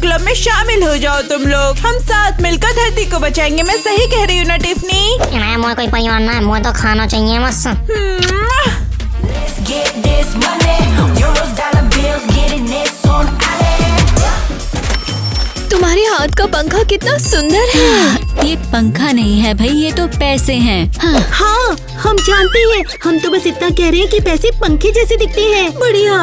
Club में शामिल हो जाओ तुम लोग। हम साथ मिलकर धरती को बचाएंगे। मैं सही कह रही हूँ ना टिफनी? मुझे कोई परिवार ना, मुझे तो खाना चाहिए बस। तुम्हारे हाथ का पंखा कितना सुंदर है। ये पंखा नहीं है भाई, ये तो पैसे हैं। हाँ, हम जानते हैं। हम तो बस इतना कह रहे हैं कि पैसे पंखे जैसे दिखते हैं। बढ़िया।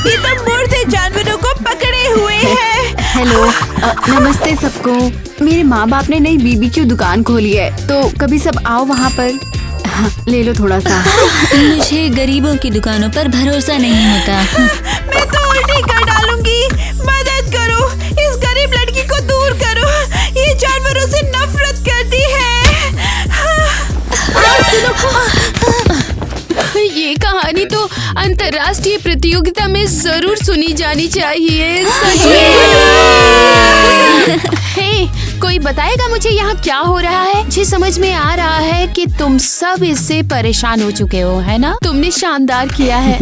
ये तो मुर्दे जानवरों को पकड़े हुए हैं। हेलो, नमस्ते सबको। मेरे माँ बाप ने नई बीबीक्यू दुकान खोली है, तो कभी सब आओ वहाँ पर। हाँ, ले लो थोड़ा सा। मुझे गरीबों की दुकानों पर भरोसा नहीं होता। मैं तो उल्टी कर डालूंगी। मदद करो, इस गरीब लड़की को दूर करो। ये जानवरों से नफरत करती है। ये कहानी तो अंतर्राष्ट्रीय प्रतियोगिता में जरूर सुनी जानी चाहिए। सच में। हे, कोई बताएगा मुझे यहाँ क्या हो रहा है? मुझे समझ में आ रहा है कि तुम सब इससे परेशान हो चुके हो, है ना? तुमने शानदार किया है।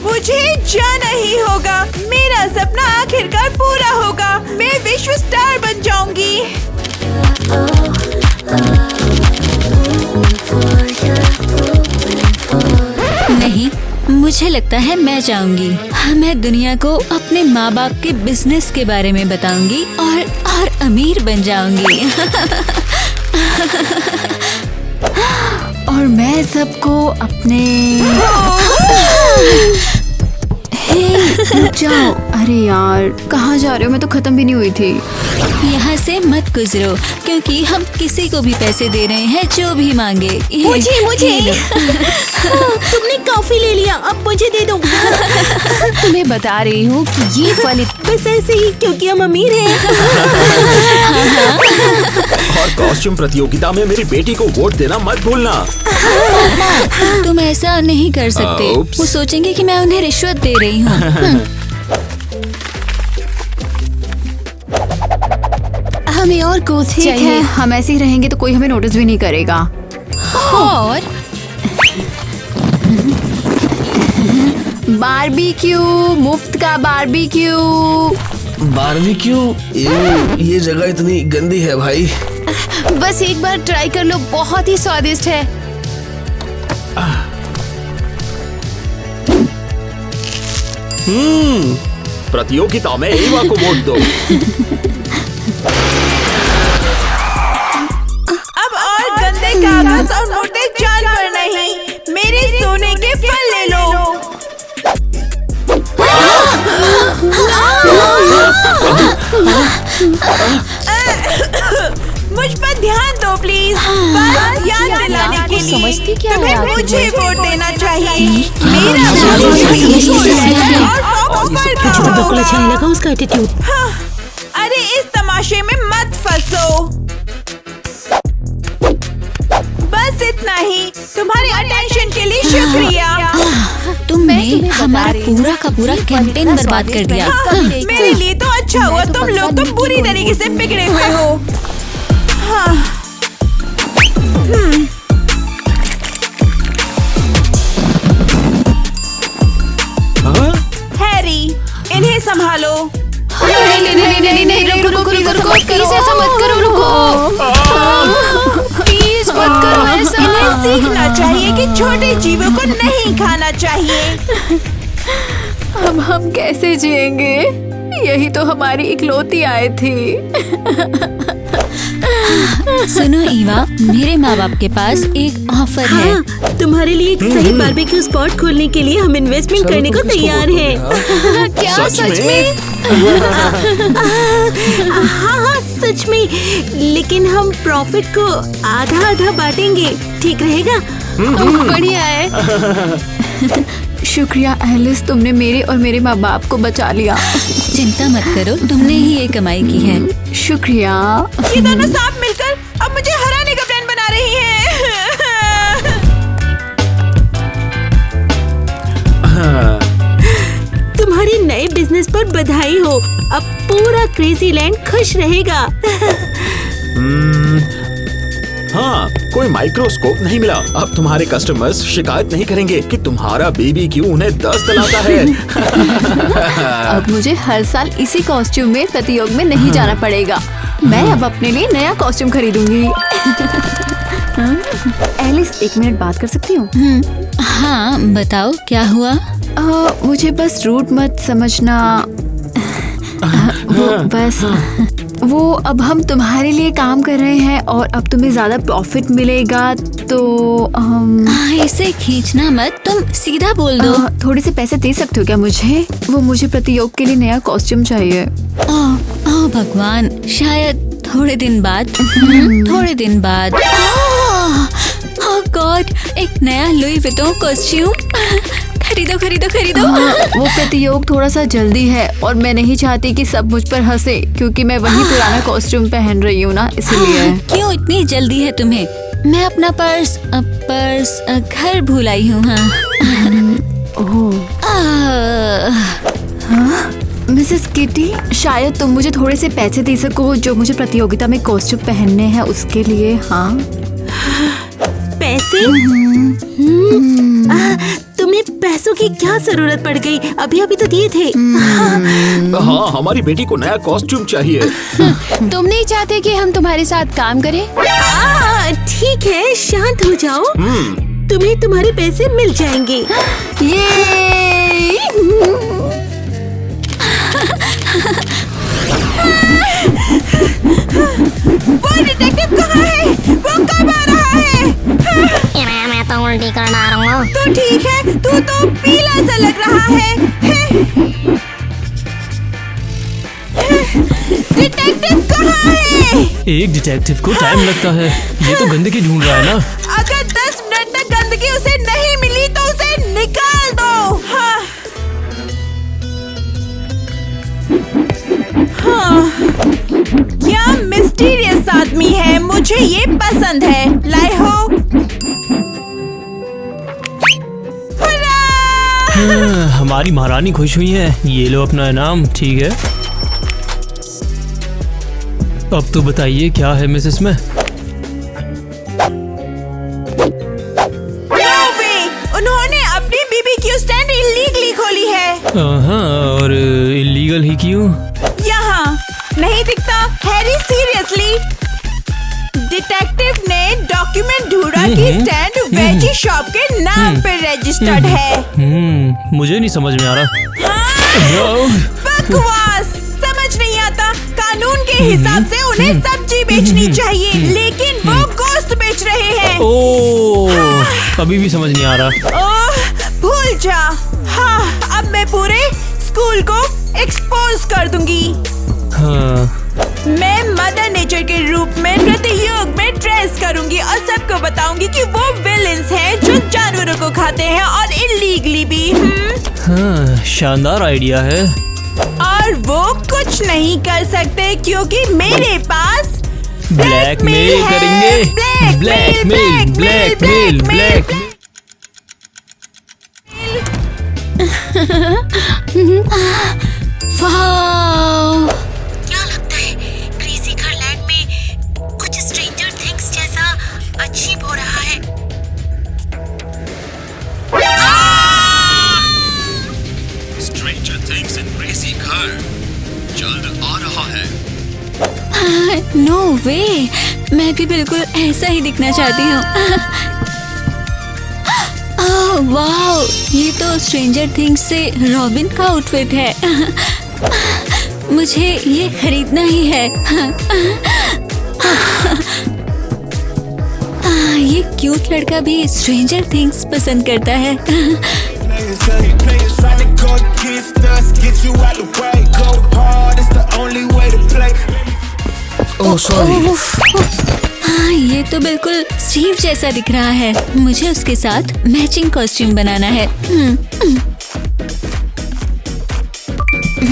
मुझे जाना ही होगा। मेरा सपना आखिरकार पूरा होगा। मैं विश्व स्टार बन जाऊंगी। नहीं, मुझे लगता है मैं जाऊंगी। मैं दुनिया को अपने माँ बाप के बिजनेस के बारे में बताऊंगी और अमीर बन जाऊंगी। और मैं सबको अपने रुक जाओ। अरे यार, कहाँ जा रहे हो? मैं तो खत्म भी नहीं हुई थी। यहाँ से मत गुजरो, क्योंकि हम किसी को भी पैसे दे रहे हैं जो भी मांगे। मुझे तुमने कॉफी ले लिया, अब मुझे दे दो। तुम्हें बता रही हूँ कि ये फल बस ऐसे ही, क्योंकि हम अमीर हैं। और कॉस्ट्यूम प्रतियोगिता में मेरी बेटी को वोट देना मत भूलना। तुम ऐसा नहीं कर सकते। वो सोचेंगे कि मैं उन्हें रिश्वत दे रही हूँ। हमें और कोच ठीक है, हम ऐसे ही रहेंगे तो कोई हमें नोटिस भी नहीं करेगा। और बारबेक्यू, मुफ्त का बारबेक्यू। बारबेक्यू? ये जगह इतनी गंदी है भाई। बस एक बार ट्राई कर लो, बहुत ही स्वादिष्ट है। प्रतियोगिता में एवा को वोट दो। अब और गंदे कागज और मोटे जानवर नहीं, मेरे सोने के फल ले लो। मुझ पर ध्यान दो प्लीज। बस याद दिलाने के लिए समझती क्या है तुम्हें मुझे वोट देना चाहिए। मेरा बिल्कुल अच्छा नहीं लगा उसका एटीट्यूड। अरे इस तमाशे में मत फंसो। बस इतना ही। तुम्हारे अटेंशन के लिए शुक्रिया। तुमने हमारा पूरा का पूरा कैंपेन बर्बाद कर दिया। मेरे लिए तो अच्छा हुआ, तुम लोग तो बुरी तरीके से बिगड़े हुए हो। हैरी, इन्हें संभालो। नहीं, रुको, प्लीज ऐसा मत करो, रुको। प्लीज मत करो ऐसा। इन्हें सीखना चाहिए कि छोटे जीवों को नहीं खाना चाहिए। अब हम कैसे जिएंगे? यही तो हमारी इकलौती आय थी। सुनो ईवा, मेरे माँ बाप के पास एक ऑफर है। तुम्हारे लिए एक सही बारबेक्यू स्पॉट खोलने के लिए हम इन्वेस्टमेंट करने को तैयार हैं। क्या सच में? हाँ, सच में। लेकिन हम प्रॉफिट को आधा आधा बांटेंगे, ठीक रहेगा? बढ़िया है। शुक्रिया एलिस, तुमने मेरे और मेरे माँ बाप को बचा लिया। चिंता मत करो, तुमने ही ये कमाई की है। शुक्रिया। ये दोनों साथ मिलकर अब मुझे हराने का प्लान बना रही हैं। तुम्हारे नए बिजनेस पर बधाई हो। अब पूरा क्रेजी लैंड खुश रहेगा। हाँ, कोई माइक्रोस्कोप नहीं मिला। अब तुम्हारे कस्टमर्स शिकायत नहीं करेंगे कि तुम्हारा BBQ उन्हें दस्त दिलाता है। अब मुझे हर साल इसी कॉस्ट्यूम में प्रतियोग में नहीं जाना पड़ेगा। मैं अब अपने लिए नया कॉस्ट्यूम खरीदूंगी। एलिस, 1 मिनट बात कर सकती हूँ? हाँ बताओ क्या हुआ। मुझे बस रूट मत समझना। वो अब हम तुम्हारे लिए काम कर रहे हैं और अब तुम्हें ज्यादा प्रॉफिट मिलेगा तो इसे खींचना मत, तुम सीधा बोल दो। थोड़े से पैसे दे सकते हो क्या मुझे? वो मुझे प्रतियोग के लिए नया कॉस्ट्यूम चाहिए। ओह भगवान, शायद थोड़े दिन बाद। थोड़े दिन बाद। ओह गॉड, एक नया लुई विटोन कॉस्ट्यूम। खरीदो खरीदो खरीदो। वो प्रतियोग थोड़ा सा जल्दी है और मैं नहीं चाहती कि सब मुझ पर हंसे क्योंकि मैं वही पुराना कॉस्ट्यूम पहन रही हूँ ना, इसलिए। क्यों इतनी जल्दी है तुम्हें? मैं अपना पर्स घर भूल आई हूँ। मिसेस किटी, शायद तुम मुझे थोड़े से पैसे दे सको जो मुझे प्रतियोगिता में कॉस्ट्यूम पहनने हैं उसके लिए। हाँ, पैसे? तुम्हें पैसों की क्या जरूरत पड़ गई? अभी अभी तो दिए थे। हाँ, हमारी बेटी को नया कॉस्ट्यूम चाहिए। तुम नहीं चाहते कि हम तुम्हारे साथ काम करें? ठीक है, शांत हो जाओ। तुम्हें तुम्हारे पैसे मिल जाएंगे। वो डिटेक्टिव कहाँ है? वो कब आ रहा है? मैं तो उल्टी कर डालूंगा। तो ठीक है, तू तो पीला सा लग रहा है। डिटेक्टिव कहाँ है? एक डिटेक्टिव को टाइम लगता है, ये तो गंदगी ढूंढ रहा है ना। अगर 10 मिनट तक गंदगी उसे नहीं मिली तो उसे निकाल दो। क्या मिस्टीरियस आदमी है, मुझे ये पसंद है। लाए हो? हमारी महारानी खुश हुई है। ये लो अपना इनाम। ठीक है, अब तो बताइए क्या है मिसेस में? उन्होंने अपनी BBQ स्टैंड इलीगली खोली है। हाँ, और इलीगल ही क्यों? यहाँ नहीं दिखता? Harry, seriously? डिटेक्टिव ने डॉक्यूमेंट ढूंढा कि स्टैंड वेजी शॉप के नाम पे रजिस्टर्ड है। मुझे नहीं समझ में आ रहा। बकवास, समझ नहीं आता। कानून के हिसाब से उन्हें सब्जी बेचनी चाहिए, लेकिन वो गोश्त बेच रहे हैं। ओह, अभी भी समझ नहीं आ रहा। ओह, भूल जा। हाँ, अब मैं पूरे स्कूल को एक्सपोज कर दूंगी। हाँ। मैं मदर नेचर के रूप में प्रतियोग में ड्रेस करूंगी और सबको बताऊंगी कि वो विलेंस हैं जो जानवरों को खाते हैं और इलीगली भी। हाँ, शानदार आइडिया है। और वो कुछ नहीं कर सकते क्योंकि मेरे पास ब्लैकमेल करेंगे। Blackmail, blackmail, blackmail. वाह, क्या लगता है क्रेजी लैंड में कुछ स्ट्रेंजर थिंग्स जैसा अजीब हो रहा है? Stranger Things in क्रेजी घर जल्द आ रहा है। नो वे, मैं भी बिल्कुल ऐसा ही दिखना चाहती हूँ। वाओ, ये तो स्ट्रेंजर थिंग्स से रॉबिन का आउटफिट है। मुझे ये खरीदना ही है। ये क्यूट लड़का भी स्ट्रेंजर थिंग्स पसंद करता है। Oh sorry. हाँ, ये तो बिल्कुल स्टीव जैसा दिख रहा है। मुझे उसके साथ मैचिंग कॉस्ट्यूम बनाना है।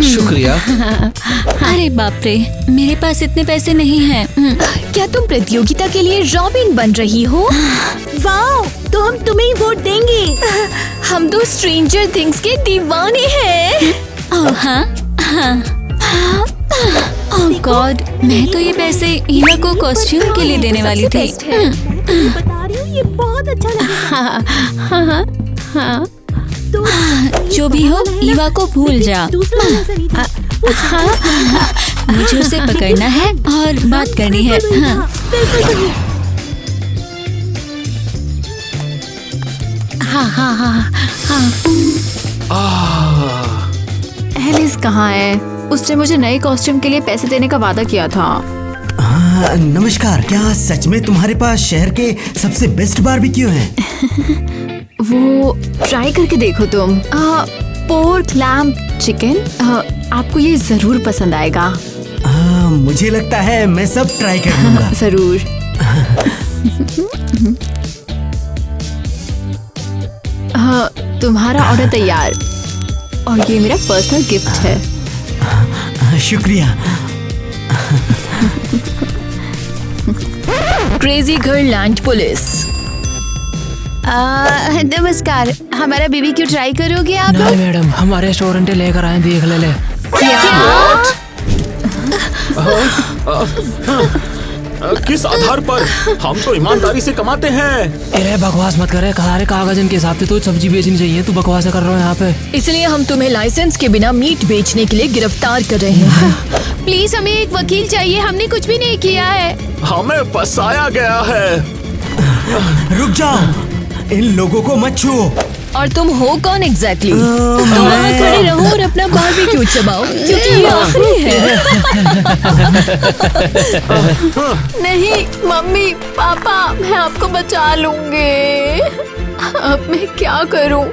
शुक्रिया। अरे बाप रे, मेरे पास इतने पैसे नहीं हैं। क्या तुम प्रतियोगिता के लिए रॉबिन बन रही हो? वाह, तो हम तुम्हें ही वोट देंगे। हम तो स्ट्रेंजर थिंग्स के दीवाने हैं। ओह हाँ, हाँ। ओह गॉड, मैं तो ये पैसे ईवा को कॉस्ट्यूम के लिए देने वाली थी। बता रही हूँ ये बहुत अच्छा लगेगा। हाँ, जो भी हो, ईवा को भूल जा। मुझे उसे पकड़ना है और बात करनी है। हाँ। एलिस कहाँ है? उसने मुझे नए कॉस्ट्यूम के लिए पैसे देने का वादा किया था। नमस्कार, क्या सच में तुम्हारे पास शहर के सबसे बेस्ट बारबेक्यू हैं? वो ट्राई करके देखो तुम। पोर्क लैम्ब चिकन, आपको ये जरूर पसंद आएगा। मुझे लगता है मैं सब ट्राई कर लूंगा। जरूर। तुम्हारा ऑर्डर तैयार, और ये मेरा पर्सनल गिफ्ट है। शुक्रिया। Crazy girl land police. नमस्कार, हमारा बीबीक्यू ट्राई करोगे आप? नहीं मैडम, हमारे रेस्टोरेंट लेकर आए, देख ले। किस आधार पर? हम तो ईमानदारी से कमाते हैं। अरे बकवास मत करे, सारे कागज इनके हिसाब से तो सब्जी बेचनी चाहिए, तू बकवास कर रहा है यहाँ पे। इसलिए हम तुम्हें लाइसेंस के बिना मीट बेचने के लिए गिरफ्तार कर रहे हैं। प्लीज हमें एक वकील चाहिए, हमने कुछ भी नहीं किया है। हमें फंसाया गया है। रुक जाओ, इन लोगों को मत छुओ। और तुम हो कौन एग्जैक्टली? तुम वहाँ खड़े रहो और अपना बारबेक्यू चबाओ, क्योंकि ये आखिरी है। नहीं मम्मी पापा, मैं आपको बचा लूंगी। अब मैं क्या करूं?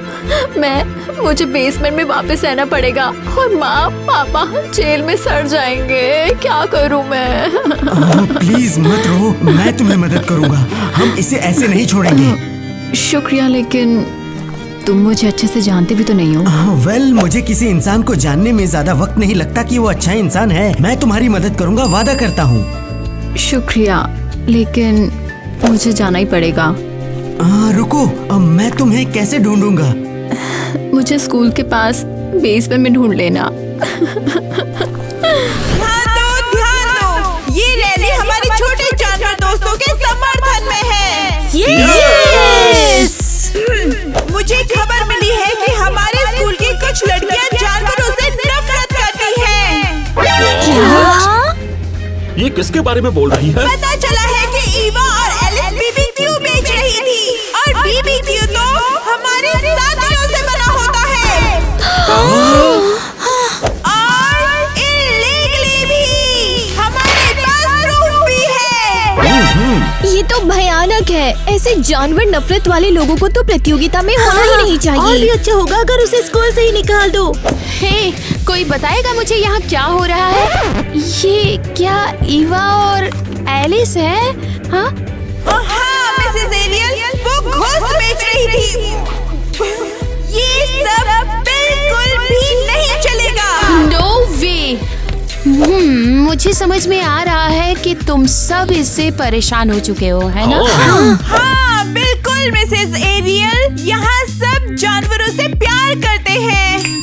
मुझे बेसमेंट में वापस रहना पड़ेगा और माँ पापा जेल में सड़ जाएंगे। क्या करूं मैं? प्लीज मत रो, मैं तुम्हें मदद करूंगा। हम इसे ऐसे नहीं छोड़ेंगे। शुक्रिया, लेकिन तुम मुझे अच्छे से जानते भी तो नहीं हो। वेल, मुझे किसी इंसान को जानने में ज्यादा वक्त नहीं लगता कि वो अच्छा इंसान है। मैं तुम्हारी मदद करूंगा, वादा करता हूँ। शुक्रिया, लेकिन मुझे जाना ही पड़ेगा। रुको, मैं तुम्हें कैसे ढूंढूंगा? मुझे स्कूल के पास बेसमेंट में ढूंढ लेना। ध्यान दो, ये रैली हमारे छोटे जानवर दोस्तों के समर्थन में है। यस! मुझे खबर मिली है कि हमारे स्कूल की कुछ लड़कियां जानवरों से नफरत करती हैं। ये किसके बारे में बोल रही है? पता चला है कि ईवा और एलिस बीबीक्यू बेच रही थी, और बीबीक्यू तो हमारे साथियों से बना होता है। और इल्लीगली भी। हमारे पास प्रूफ भी है। ये तो भयानक है। ऐसे जानवर नफरत वाले लोगों को तो प्रतियोगिता में होना ही नहीं चाहिए। और भी अच्छा होगा अगर उसे स्कूल से ही निकाल दो। हे, कोई बताएगा मुझे यहाँ क्या हो रहा है? ये क्या ईवा और एलिस है? हाँ, मिसेस एरियल, वो घोस्ट बेच रही थी। ये सब बिल्कुल भी नहीं चलेगा। नो वे। मुझे समझ में आ रहा है कि तुम सब इससे परेशान हो चुके हो, है ना? हाँ, बिल्कुल मिसेस एरियल, यहाँ सब जानवरों से प्यार करते हैं।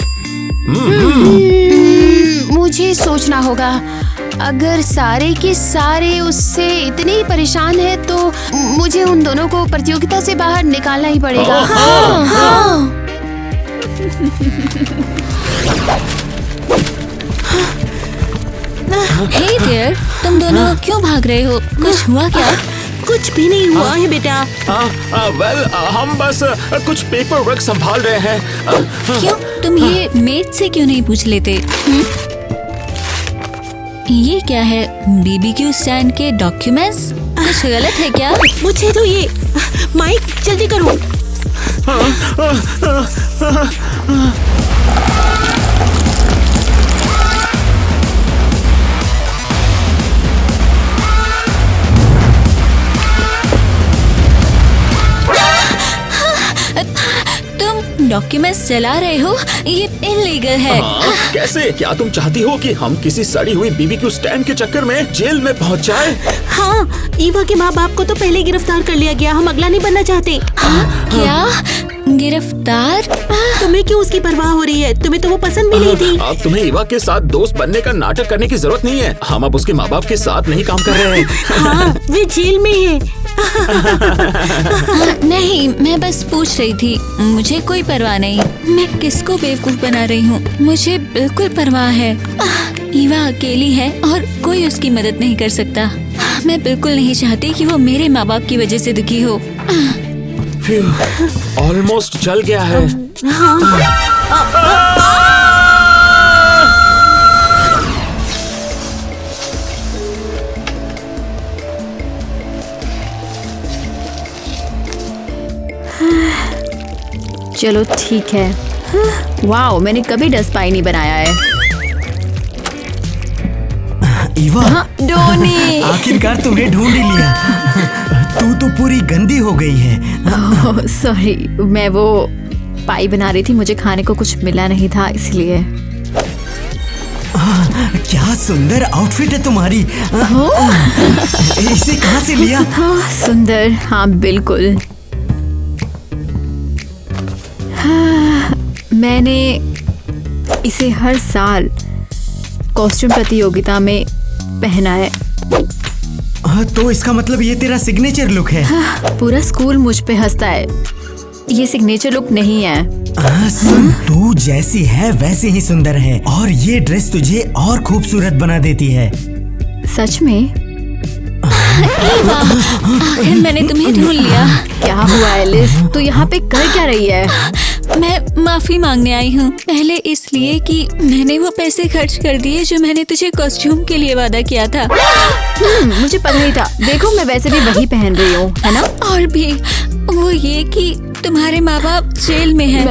मुझे सोचना होगा। अगर सारे के सारे उससे इतने ही परेशान हैं, तो मुझे उन दोनों को प्रतियोगिता से बाहर निकालना ही पड़ेगा। हाँ। हे डियर, तुम दोनों क्यों भाग रहे हो? कुछ हुआ क्या? कुछ भी नहीं हुआ है बेटा। वेल, हम बस कुछ पेपर वर्क संभाल रहे हैं। क्यों? तुम ये मेट से क्यों नहीं पूछ लेते? ये क्या है? बीबीक्यू स्टैंड के डॉक्यूमेंट्स? कुछ गलत है क्या? मुझे तो ये माइक जल्दी करो। तुम डॉक्यूमेंट्स जला रहे हो? ये इल्लीगल है। कैसे? क्या तुम चाहती हो कि हम किसी सड़ी हुई बीबीक्यू स्टैंड के चक्कर में जेल में पहुंच जाए? हाँ, ईवा के माँ बाप को तो पहले गिरफ्तार कर लिया गया। हम अगला नहीं बनना चाहते। क्या? गिरफ्तार? तुम्हें क्यों उसकी परवाह हो रही है? तुम्हें तो वो पसंद भी नहीं थी। अब तुम्हें इवा के साथ दोस्त बनने का नाटक करने की जरूरत नहीं है। हम अब उसके माँ बाप के साथ नहीं काम कर रहे हैं। हाँ, वे जेल में है। नहीं, मैं बस पूछ रही थी। मुझे कोई परवाह नहीं। मैं किसको बेवकूफ बना रही हूँ? मुझे बिल्कुल परवाह है। ईवा अकेली है और कोई उसकी मदद नहीं कर सकता। मैं बिल्कुल नहीं चाहती कि वो मेरे माँ बाप की वजह से दुखी हो। ऑलमोस्ट जल गया है। चलो ठीक है। वाओ, मैंने कभी डस्ट पाई नहीं बनाया है। ईवा, डोनी। आखिरकार तुम्हें ढूंढ ही लिया। तू तो पूरी गंदी हो गई है। सॉरी, मैं वो पाई बना रही थी, मुझे खाने को कुछ मिला नहीं था इसलिए। क्या सुंदर आउटफिट है तुम्हारी। इसे कहाँ से लिया? सुंदर, हाँ बिल्कुल। मैंने इसे हर साल कॉस्ट्यूम प्रतियोगिता में पहना है। तो इसका मतलब ये तेरा सिग्नेचर लुक है। पूरा स्कूल मुझ पे हंसता है। ये सिग्नेचर लुक नहीं है। सुन, तू जैसी है वैसे ही सुंदर है और ये ड्रेस तुझे और खूबसूरत बना देती है। सच में? आखिर मैंने तुम्हें ढूंढ लिया। क्या हुआ एलिस? तू यहाँ पे कर क्या रही है? मैं माफी मांगने आई हूँ। पहले इसलिए कि मैंने वो पैसे खर्च कर दिए जो मैंने तुझे कॉस्ट्यूम के लिए वादा किया था। मुझे पता नहीं था। देखो, मैं वैसे भी वही पहन रही हूँ, है ना? और भी वो ये कि तुम्हारे माँ बाप जेल में हैं।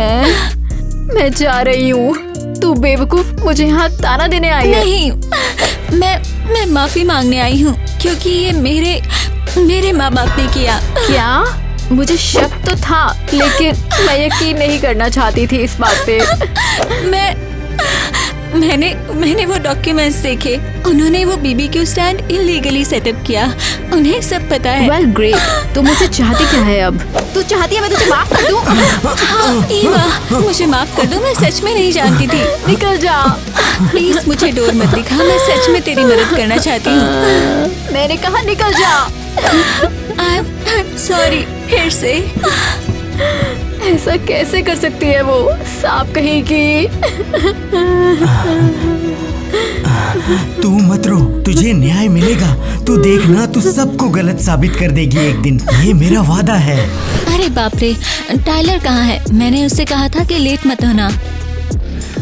मैं जा रही हूँ। तू बेवकूफ, मुझे यहाँ ताना देने आई है। नहीं, मैं माफी मांगने आई हूँ क्योंकि ये मेरे माँ बाप ने किया। क्या? मुझे शक तो था, लेकिन मैं यकीन नहीं करना चाहती थी इस बात पे। मैंने वो डॉक्यूमेंट्स देखे। उन्होंने वो बीबीक्यू स्टैंड इलीगली सेटअप किया। उन्हें सब पता है। Well great. तू मुझसे चाहती क्या है अब? तू चाहती है मैं तुझे माफ कर दूं? हाँ, ईवा, मुझे माफ कर दो। मैं सच में नहीं जानती थी। निकल जा। प्लीज मुझे डोर मत दिखा। मैं सच में तेरी मदद करना चाहती हूँ। मैंने कहा निकल जा। I'm sorry। फिर से ऐसा कैसे कर सकती है वो सांप कहीं की? तू मत रो, तुझे न्याय मिलेगा। तू देखना, तू सबको गलत साबित कर देगी एक दिन। ये मेरा वादा है। अरे बाप रे, टाइलर कहाँ है? मैंने उससे कहा था कि लेट मत होना।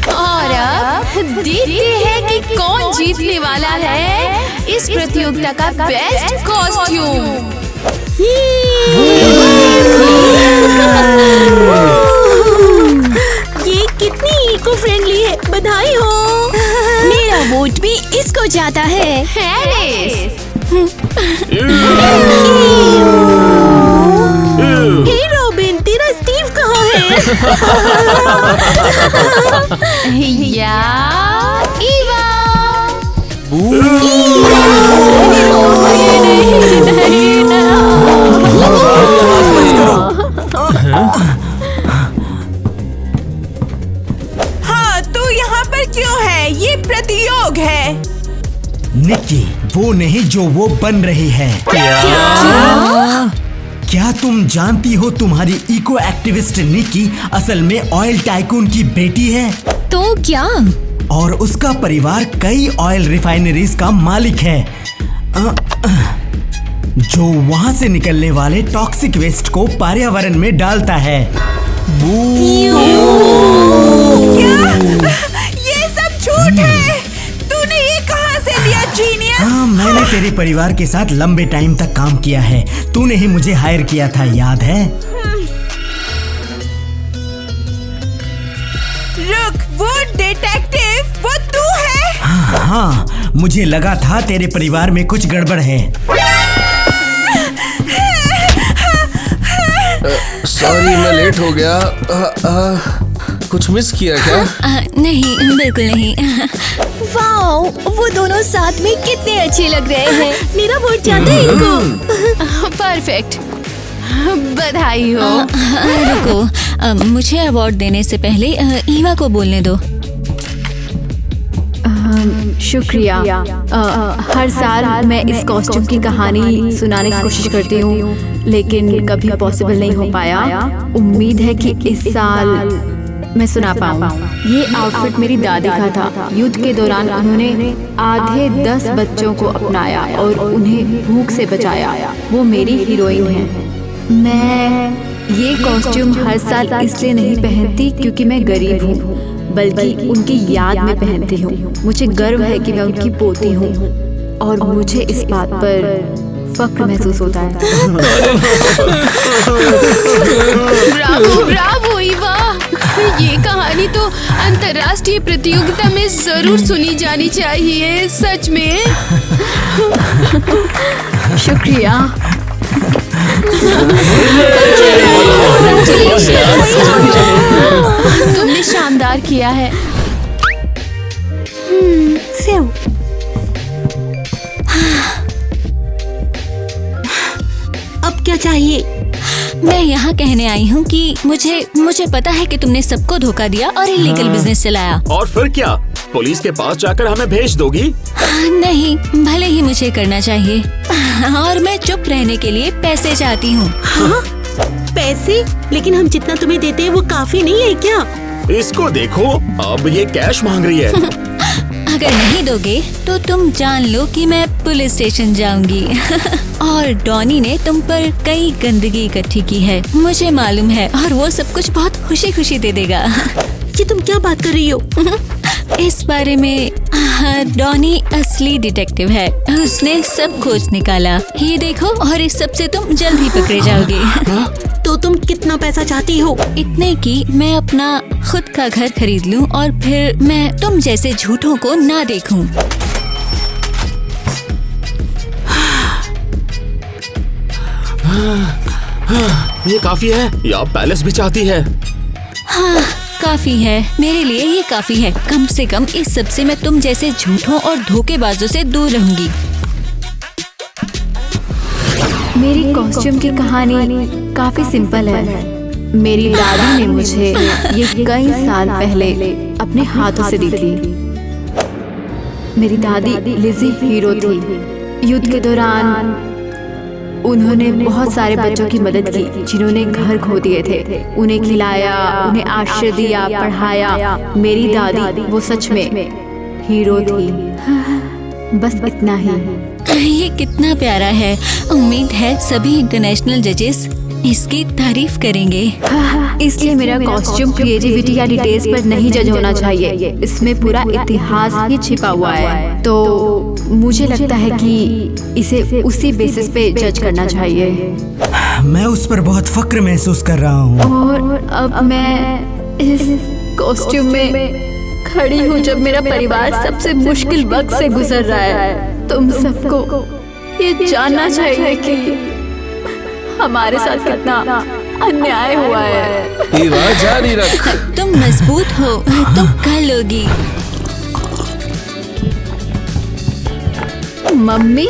और अब देखते हैं कि कौन जीतने वाला है इस प्रतियोगिता का बेस्ट कॉस्ट्यूम। ये कितनी इको फ्रेंडली है। बधाई हो। मेरा वोट भी इसको जाता है। हे रॉबिन, तेरा स्टीव कहाँ है? या ईवा। हाँ, तू यहाँ पर क्यों है? ये प्रतियोग है। निक्की, वो नहीं जो वो बन रही है। क्या तुम जानती हो तुम्हारी इको एक्टिविस्ट निक्की असल में ऑयल टाइकून की बेटी है? तो क्या? और उसका परिवार कई ऑयल रिफाइनरीज का मालिक है जो वहां से निकलने वाले टॉक्सिक वेस्ट को पर्यावरण में डालता है। क्या? ये सब झूठ है। तूने ये कहाँ से लिया, जीनियस? हाँ, मैंने तेरे परिवार के साथ लंबे टाइम तक काम किया है। तूने ही मुझे हायर किया था, याद है? रुक, वो डिटेक्टिव, वो तू है? हाँ, मुझे लगा था तेरे परिवार में कुछ गड़बड़ है। सॉरी, मैं लेट हो गया। कुछ मिस किया क्या? नहीं, बिल्कुल नहीं। वाओ, वो दोनों साथ में कितने अच्छे लग रहे हैं। मेरा वोट जाता है इनको। परफेक्ट। बधाई हो। रुको, मुझे अवार्ड देने से पहले ईवा को बोलने दो। शुक्रिया। हर साल मैं इस कॉस्ट्यूम की कहानी सुनाने की कोशिश करती हूँ, लेकिन कभी पॉसिबल नहीं हो पाया। उम्मीद है कि इस साल मैं सुना पाऊँ। ये आउटफिट मेरी दादी का था। युद्ध के दौरान उन्होंने आधे 10 बच्चों को अपनाया और उन्हें भूख से बचाया। वो मेरी हीरोइन है। मैं ये कॉस्ट्यूम हर साल इसलिए नहीं पहनती क्योंकि मैं गरीब हूँ, बल्कि उनकी याद में पहनती हूँ। मुझे गर्व है कि मैं उनकी पोती हूँ और मुझे इस बात पर फख्र महसूस होता है। ब्रावो ब्रावो ईवा, ये कहानी तो अंतर्राष्ट्रीय प्रतियोगिता में जरूर सुनी जानी चाहिए, सच में। शुक्रिया। तुमने शानदार किया है। सेव। अब क्या चाहिए? मैं यहाँ कहने आई हूँ कि मुझे पता है कि तुमने सबको धोखा दिया और इलीगल बिजनेस चलाया। और फिर क्या, पुलिस के पास जाकर हमें भेज दोगी? नहीं, भले ही मुझे करना चाहिए और मैं चुप रहने के लिए पैसे चाहती हूँ। हाँ? पैसे? लेकिन हम जितना तुम्हें देते हैं वो काफी नहीं है क्या? इसको देखो, अब ये कैश मांग रही है। अगर नहीं दोगे तो तुम जान लो कि मैं पुलिस स्टेशन जाऊंगी। और डॉनी ने तुम पर कई गंदगी इकट्ठी की है, मुझे मालूम है, और वो सब कुछ बहुत खुशी खुशी दे देगा। ये तुम क्या बात कर रही हो? इस बारे में डॉनी असली डिटेक्टिव है, उसने सब खोज निकाला। ये देखो, और इस सब से तुम जल्द ही पकड़े जाओगे। तो तुम कितना पैसा चाहती हो? इतने कि मैं अपना खुद का घर खरीद लूं और फिर मैं तुम जैसे झूठों को ना देखूं। ये काफी है या पैलेस भी चाहती है? हाँ, काफी है, मेरे लिए ये काफी है। कम से कम इस सब से मैं तुम जैसे झूठों और धोखेबाजों से दूर रहूंगी। मेरी कॉस्ट्यूम की कहानी काफी सिंपल है। मेरी दादी ने मुझे ये कई साल पहले अपने हाथों से दी थी। मेरी दादी लिज़ी हीरो थी। युद्ध के दौरान उन्होंने बहुत सारे बच्चों की मदद की जिन्होंने घर खो दिए थे। उन्हें खिलाया, उन्हें आश्रय दिया, पढ़ाया। मेरी दादी वो सच में हीरो थी। बस इतना ही। ये कितना प्यारा है। उम्मीद है सभी इंटरनेशनल जजेस इसकी तारीफ करेंगे। इसलिए मेरा कॉस्ट्यूम क्रिएटिविटी या डिटेल्स पर नहीं जज होना चाहिए, इसमें पूरा इतिहास ही छिपा हुआ है। तो मुझे लगता है कि इसे उसी बेसिस पे जज करना चाहिए। मैं उस पर बहुत फक्र महसूस कर रहा हूँ। और अब मैं इस कॉस्ट्यूम में खड़ी हूँ जब मेरा परिवार सबसे मुश्किल वक्त से गुजर रहा है। तुम सबको ये जानना चाहिए कि हमारे साथ कितना अन्याय हुआ है। ईवा, जारी रख। तुम मजबूत हो, तुम कर लोगी। मम्मी,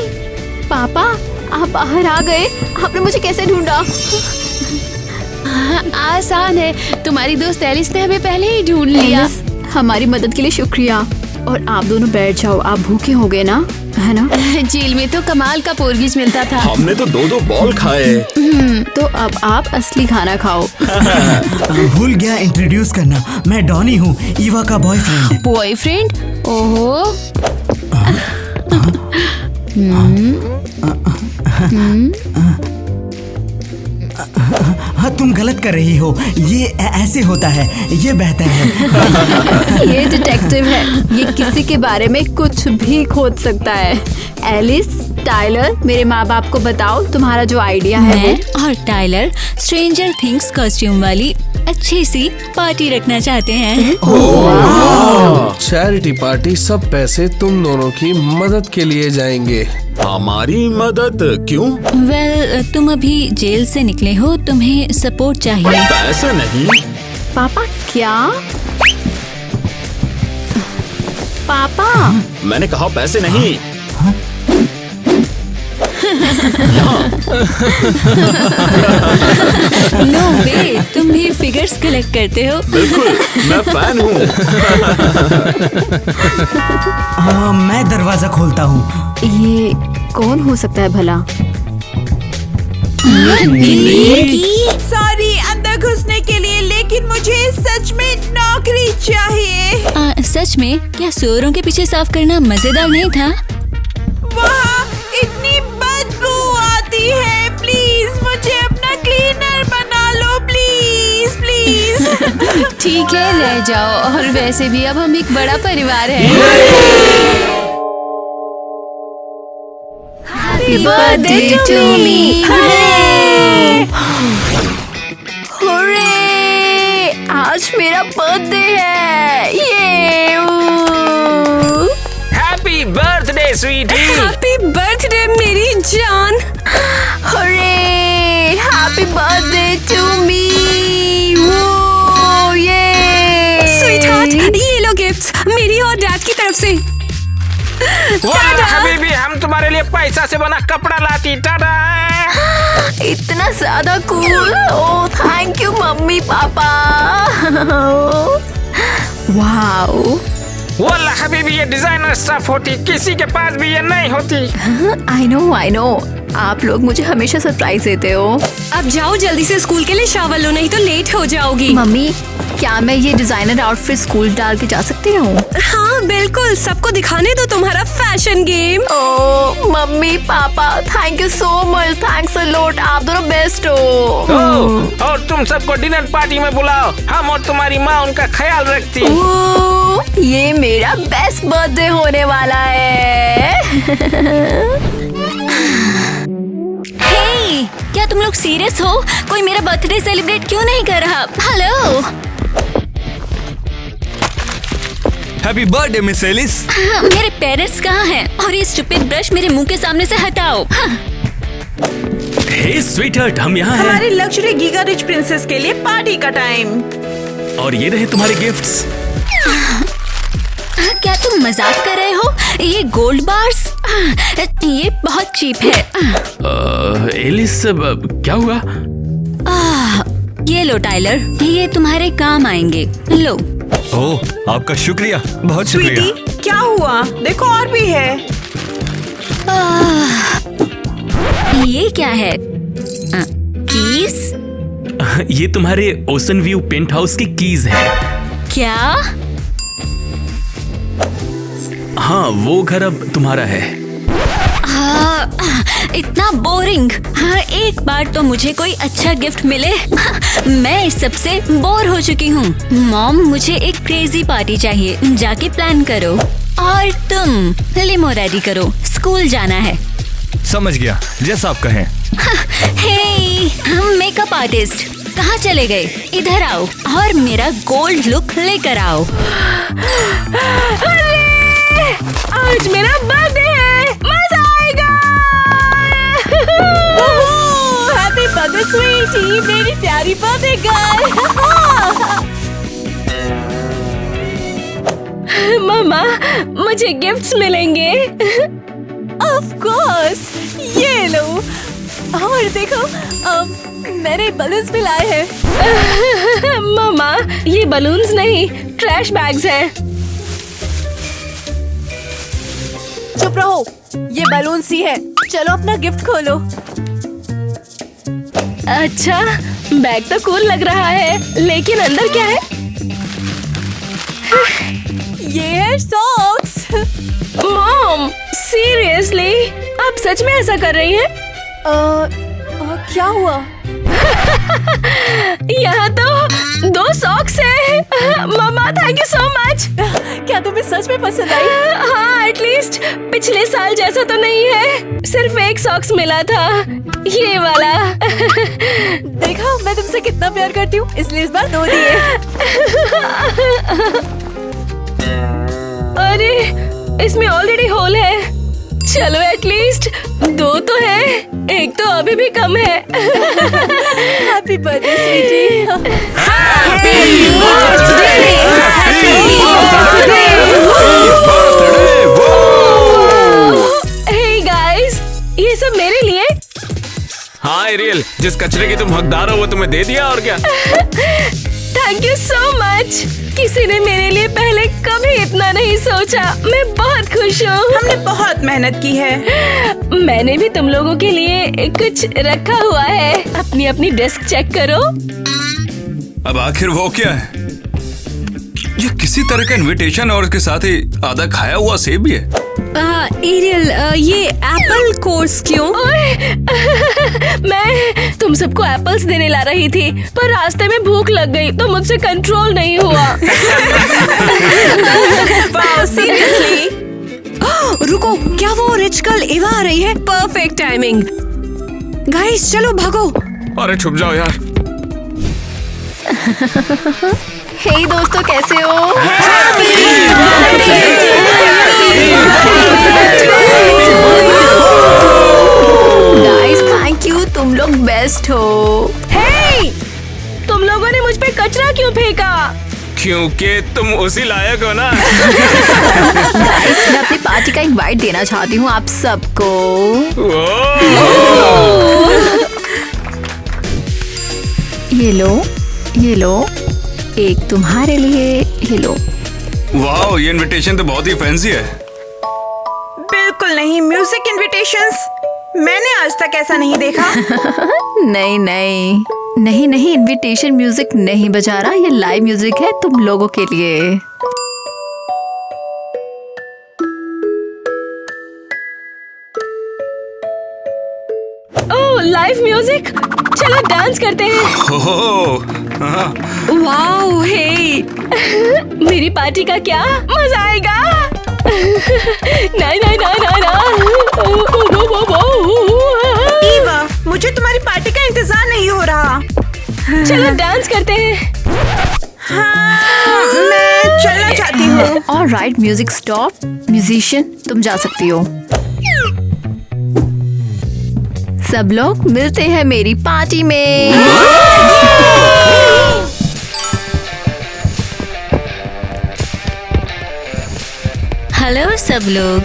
पापा, आप बाहर आ गए। आपने मुझे कैसे ढूंढा? आसान है, तुम्हारी दोस्त एलिस ने हमें पहले ही ढूंढ लिया। हमारी मदद के लिए शुक्रिया। और आप दोनों बैठ जाओ, आप भूखे हो गए ना, है ना? जेल में तो कमाल का पोरगिज मिलता था। हमने तो 2-2 बॉल खाए। तो अब आप असली खाना खाओ। भूल गया इंट्रोड्यूस करना, मैं डॉनी हूँ, ईवा का बॉयफ्रेंड। बॉयफ्रेंड? ओहो। हाँ, तुम गलत कर रही हो, ये ऐसे होता है, ये बेहतर है। ये डिटेक्टिव है, ये किसी के बारे में कुछ भी खोज सकता है। एलिस, टाइलर, मेरे माँ बाप को बताओ तुम्हारा जो आइडिया है। मैं और टाइलर स्ट्रेंजर थिंग्स कॉस्ट्यूम वाली अच्छी सी पार्टी रखना चाहते हैं। चैरिटी पार्टी, सब पैसे तुम दोनों की मदद के लिए जाएंगे। हमारी मदद क्यों? वेल, तुम अभी जेल से निकले हो, तुम्हें सपोर्ट चाहिए। पैसे नहीं। पापा, क्या? पापा, मैंने कहा पैसे नहीं। नो वे, तुम भी फिगर्स कलेक्ट करते हो? बिल्कुल, मैं फैन हूँ। मैं दरवाजा खोलता हूँ। ये कौन हो सकता है भला? सॉरी अंदर घुसने के लिए, लेकिन मुझे सच में नौकरी चाहिए। सच में? क्या सुअरों के पीछे साफ करना मजेदार नहीं था? वहाँ इतनी बदबू आती है। प्लीज मुझे अपना क्लीनर बना लो, प्लीज प्लीज। ठीक है, रह जाओ। और वैसे भी अब हम एक बड़ा परिवार है। Happy birthday to me. आज मेरा बर्थडे है। ये happy birthday sweetie. Happy birthday मेरी जान। Happy birthday to me. Sweetheart, ये लो गिफ्ट मेरी और डैड की तरफ से। हबीबी, हम तुम्हारे लिए पैसा से बना कपड़ा लाती। टाटा। इतना ज्यादा cool. Oh thank you mummy papa. Wow. वाला हबीबी, ये डिजाइनर स्टफ होती, किसी के पास भी ये नहीं होती। आई नो, आप लोग मुझे हमेशा सरप्राइज देते हो। अब जाओ जल्दी से स्कूल के लिए शावर लो, नहीं तो लेट हो जाओगी। मम्मी, क्या मैं ये डिजाइनर आउटफिट स्कूल डाल के जा सकती हूँ? हाँ बिल्कुल, सबको दिखाने दो तुम्हारा fashion game. Oh mummy papa, thank you so much. Thanks a lot, आप दोनों बेस्ट हो। और तुम सबको डिनर पार्टी में बुलाओ, हम और तुम्हारी माँ उनका ख्याल रखती। ओह, ये मेरा बेस्ट बर्थडे होने वाला है। हे, क्या तुम लोग सीरियस हो? कोई मेरा बर्थडे सेलिब्रेट क्यों नहीं कर रहा? Hello. Happy birthday miss Alice. मेरे पेरेंट्स कहाँ हैं? और ये स्टूपिड ब्रश मेरे मुंह के सामने से हटाओ। हे स्वीटहार्ट, हम यहाँ हैं। हमारे लग्जरी गीगा रिच प्रिंसेस के लिए पार्टी का टाइम। और ये रहे तुम्हारे गिफ्ट्स। क्या तुम मजाक कर रहे हो? ये गोल्ड बार्स, ये बहुत चीप है। एलिस, क्या हुआ? ये लो टाइलर, ये तुम्हारे काम आएंगे। लो। ओह, आपका शुक्रिया, बहुत शुक्रिया। स्वीटी, क्या हुआ? देखो और भी है। ये क्या है? कीज? ये तुम्हारे ओशन व्यू पेंट हाउस की कीज है। क्या? हाँ, वो घर अब तुम्हारा है। इतना बोरिंग। हाँ, एक बार तो मुझे कोई अच्छा गिफ्ट मिले। मैं इस सब से बोर हो चुकी हूँ। मॉम, मुझे एक क्रेजी पार्टी चाहिए, जाके प्लान करो। और तुम लिमो रेडी करो, स्कूल जाना है। समझ गया, जैसा आप कहें। हे, हम मेकअप आर्टिस्ट कहाँ चले गए? इधर आओ और मेरा गोल्ड लुक लेकर आओ। आज मेरा बर्थडे है, मजा आएगा। हैप्पी बर्थडे स्वीटी, मेरी प्यारी बर्थडे गर्ल। मम्मा, मुझे गिफ्ट्स मिलेंगे। ऑफ कोर्स, ये लो। और देखो, मैंने बलून्स भी लाए हैं। मम्मा, ये बलून्स नहीं, ट्रैश बैग्स हैं। चुप रहो, ये बलून्स ही है। चलो अपना गिफ्ट खोलो। अच्छा, बैग तो कूल लग रहा है, लेकिन अंदर क्या है? ये है सॉक्स। मॉम, सीरियसली, आप सच में ऐसा कर रही हैं? क्या हुआ? यहाँ तो 2 सॉक्स हैं। मम्मा, थैंक यू सो मच। क्या तुम्हें सच में पसंद आई? हाँ, एटलीस्ट पिछले साल जैसा तो नहीं है। सिर्फ एक सॉक्स मिला था, ये वाला। देखा, मैं तुमसे कितना प्यार करती हूँ, इसलिए इस बार 2 दिए। अरे, इसमें ऑलरेडी होल है। चलो, एटलीस्ट 2 तो है, एक तो अभी भी कम है। Happy birthday sweetie. Hey guys, ये सब मेरे लिए जिस कचरे की तुम हकदार हो वो तुम्हें दे दिया और क्या। Thank you so much. किसी ने मेरे लिए पहले कभी इतना नहीं सोचा। मैं बहुत खुश हूँ। हमने बहुत मेहनत की है। मैंने भी तुम लोगों के लिए कुछ रखा हुआ है। अपनी अपनी डेस्क चेक करो। अब आखिर वो क्या है? ये किसी तरह का इनविटेशन और उसके साथ ही आधा खाया हुआ सेब भी है। एरियल, ये एप्पल कोर्स क्यों? मैं तुम सबको एप्पल्स देने ला रही थी, पर रास्ते में भूख लग गई तो मुझसे कंट्रोल नहीं हुआ। Wow, seriously? रुको, क्या वो रिच गर्ल इवा आ रही है? Perfect timing. गाइस चलो भागो। अरे छुप जाओ यार। हे दोस्तों, कैसे हो? गाइस थैंक यू, तुम लोग बेस्ट हो। हे, तुम लोगों ने मुझ पे कचरा क्यों फेंका? क्योंकि तुम उसी लायक हो ना। गाइस मैं अपनी पार्टी का इनवाइट देना चाहती हूँ आप सबको। ये लो, ये लो, एक तुम्हारे लिए, ये लो। वाह, ये इनविटेशन तो बहुत ही फैंसी है। बिल्कुल नहीं, म्यूजिक इनविटेशंस मैंने आज तक ऐसा नहीं देखा। नहीं नहीं नहीं नहीं, इनविटेशन म्यूजिक नहीं बजा रहा, ये लाइव म्यूजिक है तुम लोगों के लिए। ओह, लाइव म्यूजिक। चलो डांस करते हैं। वाओ, हे, मेरी पार्टी का क्या मजा आएगा। नहीं नहीं नहीं नहीं नहीं। ईवा, मुझे तुम्हारी पार्टी का इंतजार नहीं हो रहा। चलो डांस करते हैं। हाँ, मैं चलना चाहती हूँ। Alright, music stop. म्यूजिशियन तुम जा सकती हो। सब लोग मिलते हैं मेरी पार्टी में। हेलो सब लोग।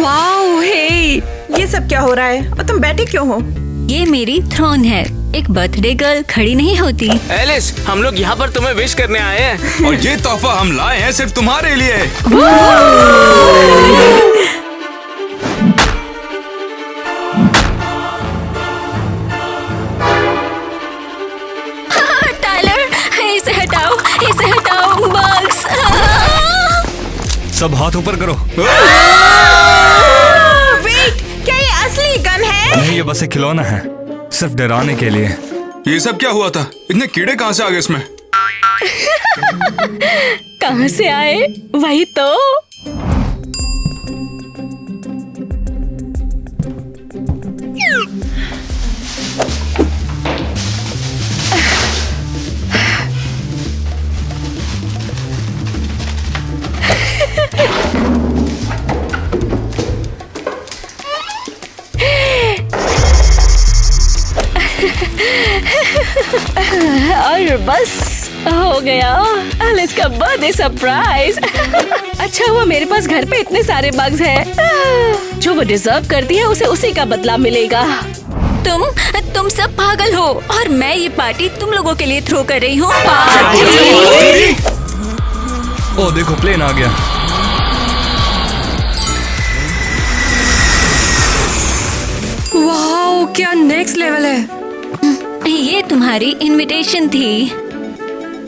वाओ, हे, ये सब क्या हो रहा है और तुम बैठे क्यों हो? ये मेरी थ्रोन है। एक बर्थडे गर्ल खड़ी नहीं होती। एलिस, हम लोग यहाँ पर तुम्हें विश करने आए हैं। और ये तोहफा हम लाए हैं सिर्फ तुम्हारे लिए। टाइलर, इसे हटाओ, इसे हटाओ, बग्स। सब हाथ ऊपर करो। वेट, क्या ये असली गन है? नहीं, ये बस एक खिलौना है, सिर्फ डराने के लिए। ये सब क्या हुआ था? इतने कीड़े कहाँ से आ गए इसमें? कहाँ से आए? वही तो। और बस हो गया एलिस का बर्थडे सरप्राइज। अच्छा हुआ मेरे पास घर पे इतने सारे बग्स हैं। जो वो डिजर्व करती है उसे उसी का बदला मिलेगा। तुम सब पागल हो और मैं ये पार्टी तुम लोगों के लिए थ्रो कर रही हूँ। ओ देखो, प्लेन आ गया। वाओ, क्या नेक्स्ट लेवल है। ये तुम्हारी इनविटेशन थी।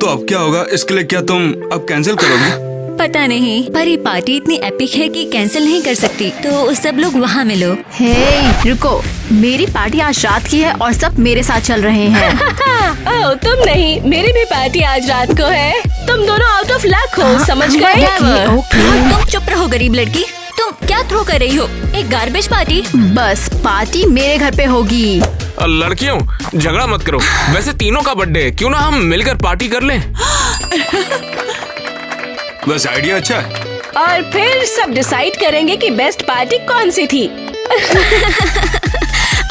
तो अब क्या होगा? इसके लिए क्या तुम अब कैंसिल करोगे? पता नहीं, पर ये पार्टी इतनी एपिक है कि कैंसिल नहीं कर सकती, तो सब लोग वहाँ मिलो। हे रुको, मेरी पार्टी आज रात की है और सब मेरे साथ चल रहे हैं। ओह, तुम नहीं, मेरी भी पार्टी आज रात को है। तुम दोनों आउट ऑफ लक हो, समझ गए? तुम चुप रहो गरीब लड़की। तुम क्या थ्रो कर रही हो? एक गार्बेज पार्टी? बस पार्टी मेरे घर पे होगी। लड़कियों, झगड़ा मत करो। वैसे तीनों का बर्थडे है, क्यों ना हम मिलकर पार्टी कर लें? बस आइडिया अच्छा है। और फिर सब डिसाइड करेंगे कि बेस्ट पार्टी कौन सी थी।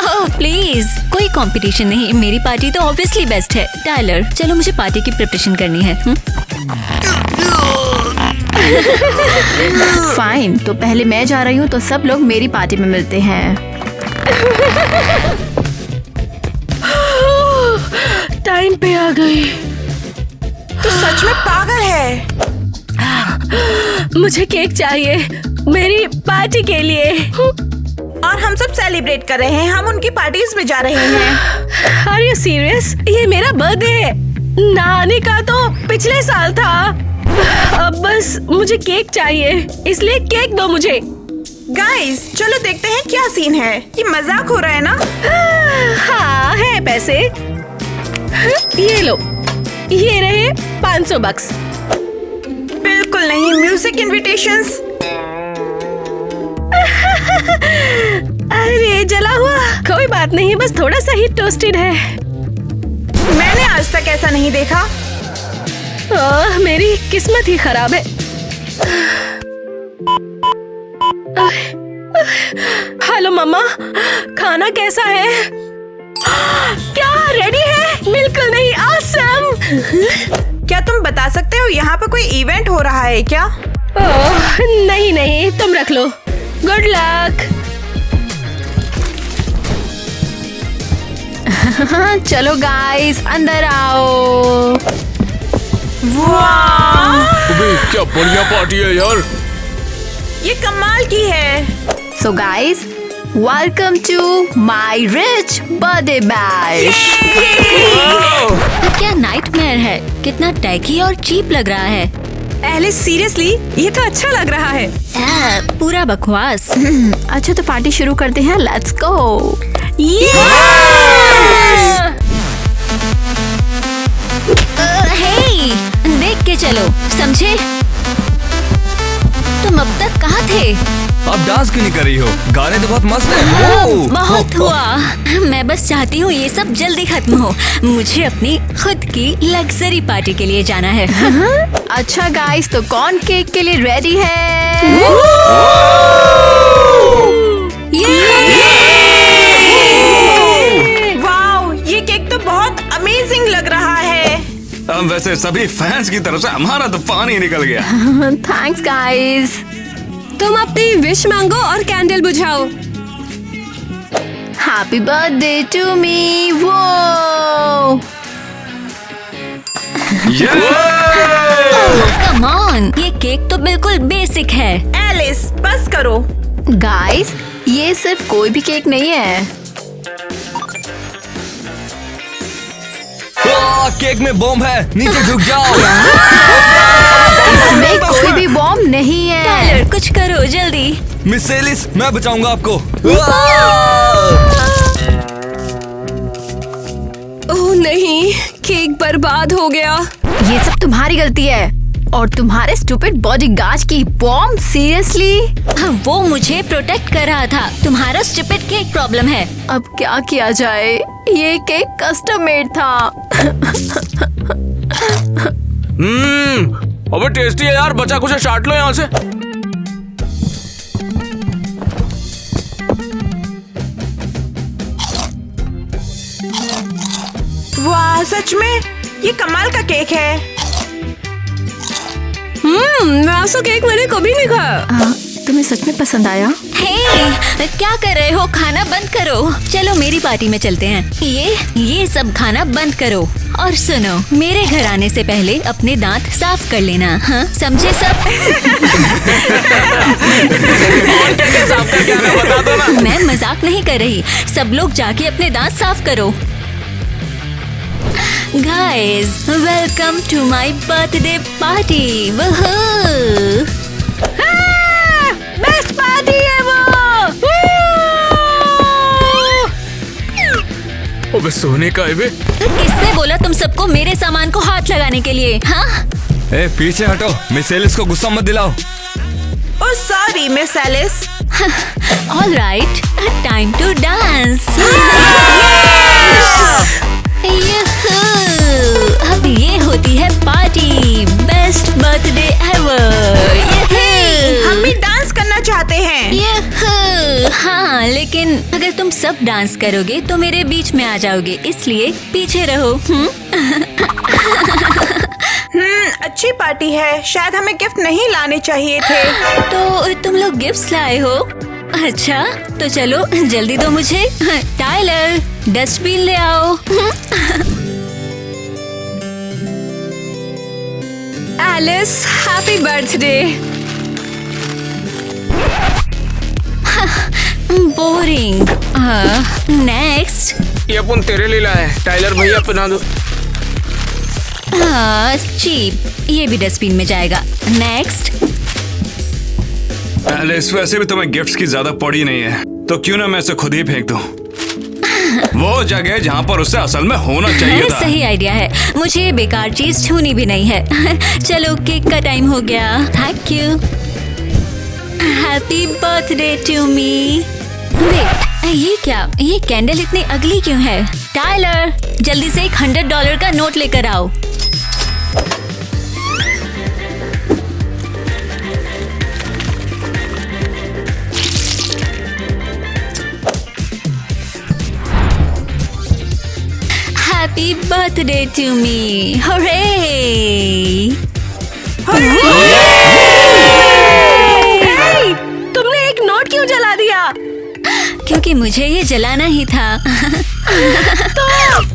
ओह प्लीज, कोई कंपटीशन नहीं, मेरी पार्टी तो ऑब्वियसली बेस्ट है। टाइलर, चलो मुझे पार्टी की प्रिपरेशन करनी है। फाइन, तो पहले मैं जा रही हूँ, तो सब लोग मेरी पार्टी में मिलते हैं। टाइम पे आ गई। तू सच में पागल है। मुझे केक चाहिए मेरी पार्टी के लिए। और हम सब सेलिब्रेट कर रहे हैं, हम उनकी पार्टीज में जा रहे हैं। Are you serious? ये मेरा बर्थडे है। नानी का तो पिछले साल था। अब बस मुझे केक चाहिए, इसलिए केक दो मुझे। गाइस चलो देखते हैं क्या सीन है। ये मजाक हो रहा है ना? हाँ है पैसे। ये लो, ये रहे 500 बक्स। बिल्कुल नहीं, म्यूजिक इनविटेशंस। अरे जला हुआ। कोई बात नहीं, बस थोड़ा सा ही टोस्टेड है। मैंने आज तक ऐसा नहीं देखा। मेरी किस्मत ही खराब है। हेलो मम्मा, खाना कैसा है? क्या रेडी है? बिल्कुल नहीं। ऑसम। क्या तुम बता सकते हो यहाँ पर कोई इवेंट हो रहा है क्या? नहीं नहीं, तुम रख लो। Good luck. चलो गाइस अंदर आओ। अबे क्या बढ़िया पार्टी है यार। ये कमाल की है। So guys, welcome to my rich birthday bash. क्या नाइटमेयर है। कितना टैकी और चीप लग रहा है। एलिस सीरियसली ये तो अच्छा लग रहा है। पूरा बकवास। अच्छा तो पार्टी शुरू करते हैं। Let's go. हे, देख के चलो, समझे? तुम अब तक कहाँ थे? अब डांस क्यों नहीं कर रही हो? गाने तो बहुत मस्त है। बहुत हुआ। मैं बस चाहती हूँ ये सब जल्दी खत्म हो। मुझे अपनी खुद की लग्जरी पार्टी के लिए जाना है। अच्छा गाइस, तो कौन केक के लिए रेडी है? वाओ, ये केक तो बहुत अमेजिंग लग रहा है। वैसे सभी फैंस की तरफ से हमारा तो पानी निकल गया। Thanks guys. तुम अपनी विश मांगो और कैंडल बुझाओ। Happy birthday to me. वो कम ऑन, ये केक तो बिल्कुल बेसिक है। एलिस बस करो। गाइस, ये सिर्फ कोई भी केक नहीं है। केक में बॉम्ब है, नीचे झुक जाओ। इसमें कोई भी बॉम्ब नहीं है। टाइलर, कुछ करो जल्दी। मिस एलिस, मैं बचाऊंगा आपको। ओह नहीं, केक बर्बाद हो गया। ये सब तुम्हारी गलती है और तुम्हारे स्टूपिड बॉडीगार्ड की बॉम्ब। सीरियसली? वो मुझे प्रोटेक्ट कर रहा था। तुम्हारा स्टूपिड केक प्रॉब्लम है। अब क्या किया जाए? ये केक कस्टम मेड था। अबे टेस्टी है यार, बचा कुछ चाट लो यहाँ से। वाह, सच में ये कमाल का केक है। वैसा केक मैंने कभी नहीं खाया। तुम्हें सच में पसंद आया? हे, क्या कर रहे हो? खाना बंद करो। चलो मेरी पार्टी में चलते हैं। ये सब खाना बंद करो। और सुनो, मेरे घर आने से पहले अपने दांत साफ कर लेना। हाँ, समझे सब? और क्या साफ करके आना बता दो ना। मैं मजाक नहीं कर रही। सब लोग जाके अपने दांत साफ करो। Guys, welcome to my birthday party. Woohoo! Best party है वो। अबे सोने का है बे। किसने बोला तुम सबको मेरे सामान को हाथ लगाने के लिए? हाँ? ए, पीछे हटो। मिस एलिस को गुस्सा मत दिलाओ। Oh sorry miss Alice. All right, time to dance. अब ये होती है पार्टी। Best birthday ever. हम भी डांस करना चाहते हैं। हाँ, लेकिन अगर तुम सब डांस करोगे तो मेरे बीच में आ जाओगे, इसलिए पीछे रहो। अच्छी पार्टी है। शायद हमें गिफ्ट नहीं लाने चाहिए थे। तो तुम लोग गिफ्ट्स लाए हो? अच्छा, तो चलो जल्दी दो मुझे। टाइलर, डस्टबिन ले आओ। Alice, happy birthday. Boring. Next. ये अपन तेरे लिए लाया है, टाइलर भैया पहना दो। चीप, ये भी डस्टबिन में जाएगा। नेक्स्ट। एलिस, वैसे भी तुम्हें गिफ्ट्स की ज्यादा पड़ी नहीं है, तो क्यों ना मैं इसे खुद ही फेंक दूं। वो जगह जहाँ पर उसे असल में होना चाहिए था। सही आइडिया है, मुझे ये बेकार चीज छूनी भी नहीं है। चलो केक का टाइम हो गया। Thank you. Happy birthday to me. देख, ये क्या, ये कैंडल इतनी अगली क्यों है? टाइलर, जल्दी से एक $100 का नोट लेकर आओ। Happy birthday to me. Hooray! तुमने एक नोट क्यों जला दिया? क्योंकि मुझे ये जलाना ही था। तो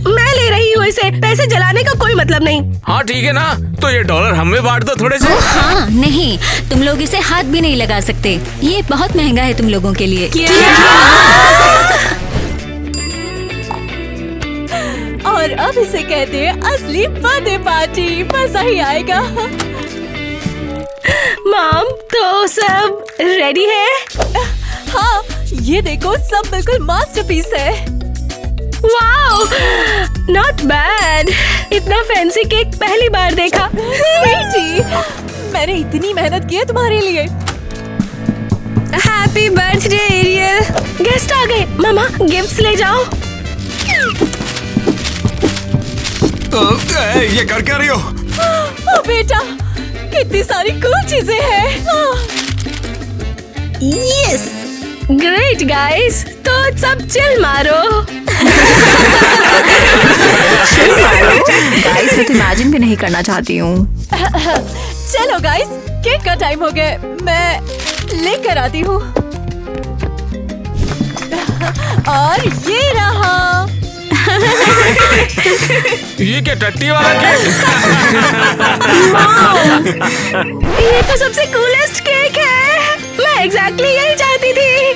मैं ले रही हूँ इसे, पैसे जलाने का कोई मतलब नहीं। हाँ ठीक है ना, तो ये डॉलर हमें बांट दो थोड़े से। हाँ नहीं, तुम लोग इसे हाथ भी नहीं लगा सकते, ये बहुत महंगा है तुम लोगों के लिए। और अब इसे कहते हैं असली बर्थडे पार्टी। मजा ही आएगा। मॉम, तो सब रेडी है? हाँ, ये देखो, सब बिल्कुल मास्टरपीस है। Wow, not bad. इतना फैंसी केक पहली बार देखा। स्वीटी, मैंने इतनी मेहनत की है तुम्हारे लिए। Happy birthday Ariel. गेस्ट आ गए, मामा गिफ्ट्स ले जाओ। ये कर क्या रही हो? ओ बेटा, कितनी सारी कूल चीजें हैं। यस, ग्रेट गाइस, तो सब चिल मारो। गाइस, मैं तो इमेजिन भी नहीं करना चाहती हूँ। चलो गाइस, केक का टाइम हो गया, मैं लेकर आती हूँ। और ये रहा। ये क्या टट्टी वाला केक? ये तो सबसे कूलेस्ट केक है। मैं एग्जैक्टली यही चाहती थी।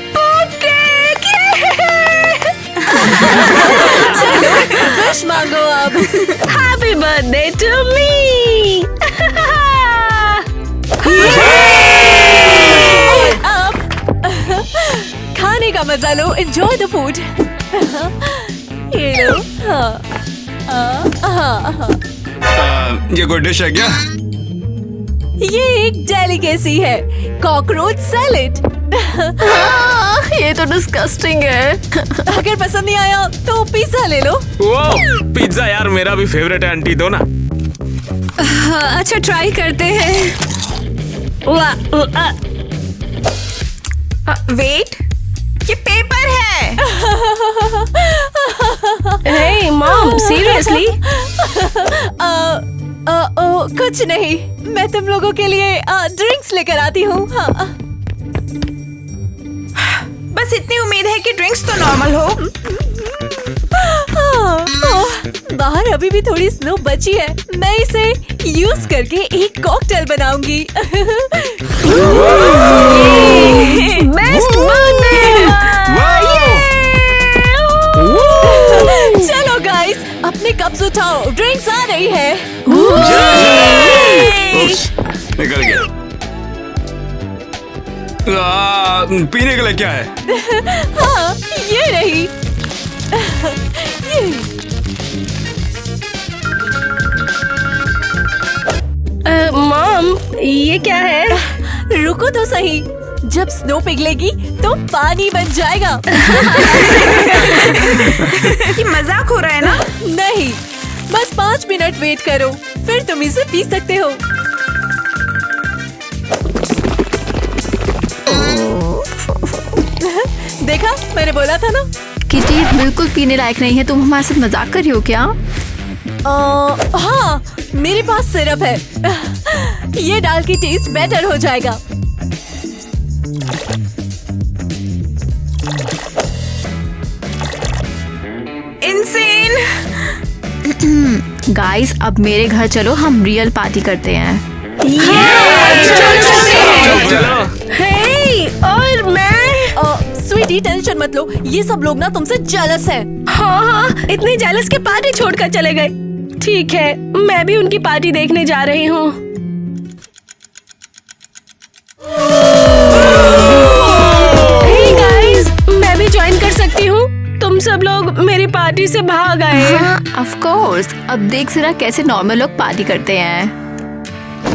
केक। चलो विश मांगो अब। Happy birthday to me. अब खाने का मजा लो, एंजॉय द फूड। ये लो। ये कोई डिश है क्या? ये एक डेलिकेसी है, कॉकरोच सैलेड। ये तो डिस्गस्टिंग है। अगर पसंद नहीं आया तो पिज्जा ले लो। वो पिज्जा यार मेरा भी फेवरेट है, आंटी दो ना। अच्छा ट्राई करते हैं। वेट, ये पेपर है। हे मॉम, सीरियसली? कुछ नहीं, मैं तुम लोगों के लिए ड्रिंक्स लेकर आती हूँ। हाँ। बस इतनी उम्मीद है कि ड्रिंक्स तो नॉर्मल हो। बाहर अभी भी थोड़ी स्नो बची है, मैं इसे यूज करके एक कॉकटेल बनाऊंगी। Best birthday. चलो गाइस, अपने कप्स उठाओ, ड्रिंक्स आ रही है। निकल गया। पीने के लिए क्या है? हाँ, ये रही। मॉम, ये क्या है? रुको तो सही, जब स्नो पिघलेगी तो पानी बन जाएगा। ये मजाक हो रहा है ना? नहीं, बस 5 मिनट वेट करो, फिर तुम इसे पी सकते हो। देखा, मैंने बोला था ना। किटी, बिल्कुल पीने लायक नहीं है। तुम हमारे साथ मजाक कर रही हो क्या? हाँ, मेरे पास सिरप है। ये डाल के टेस्ट बेटर हो जाएगा। गाइस, अब मेरे घर चलो, हम रियल पार्टी करते हैं। हे, और मैं स्वीटी टेंशन मत लो, ये सब लोग ना तुमसे जेलस है। हाँ, इतने जेलस के पार्टी छोड़कर चले गए। ठीक है, मैं भी उनकी पार्टी देखने जा रही हूँ। हे गाइस, मैं भी ज्वाइन कर सकती हूँ? तुम सब लोग मेरी पार्टी से भाग आए। हाँ, ऑफ कोर्स। अब देख जरा कैसे नॉर्मल लोग पार्टी करते हैं।